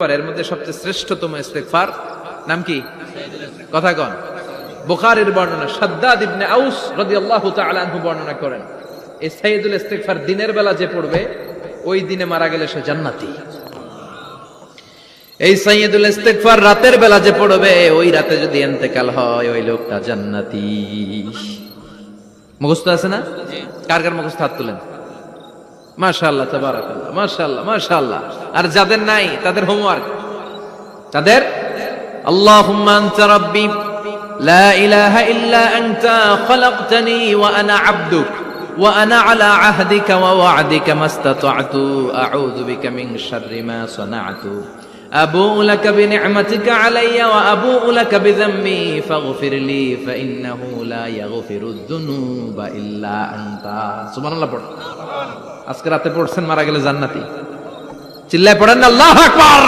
এর মধ্যে সবচেয়ে শ্রেষ্ঠতম ইস্তেগফার নাম কি? কথা কন। বুখারীর বর্ণনা, শাদ্দাদ ইবনে আউস রাদিয়াল্লাহু তাআলা আনহু বর্ণনা করেন, এই সাইয়্যিদুল ইস্তেগফার দিনের বেলা যে পড়বে ওই দিনে মারা গেলে সে জান্নাতি। এই সাইয়্যিদুল ইস্তেগফার রাতের বেলা যে পড়বে ওই রাতে যদি ইন্তেকাল হয় ওই লোকটা জান্নাতি। মুখস্থ আছে না? কার কার মুখস্থ হাত তুলেন। মাশাআল্লাহ, তাবারাকাল্লাহ, মাশাআল্লাহ, মাশাআল্লাহ। আর যাদের নাই তাদের হোমওয়ার্ক, তাদের আল্লাহুম্মা আনতা রাব্বি লা ইলাহা ইল্লা আনতা খালাকতানি ওয়া আনা আবদুক ওয়া আনা আলা আহদিকা ওয়া ওয়া'দিকা মাস্তাতা'তু আউযু বিকা মিন শাররি মা সানা'তু আবু'ু লাকা বিনি'মাতিকা আলাইয়া ওয়া আবু'ু লাকা বিযামবি ফাগফির লি ফাইন্নাহু লা ইয়াগফিরুদ যুনুবা ইল্লা আনতা। সুবহানাল্লাহ পড়। আজকে রাতে পড়ছেন, মারা গেলে জান্নাতি। চিল্লায় পড়েন না আল্লাহু আকবার।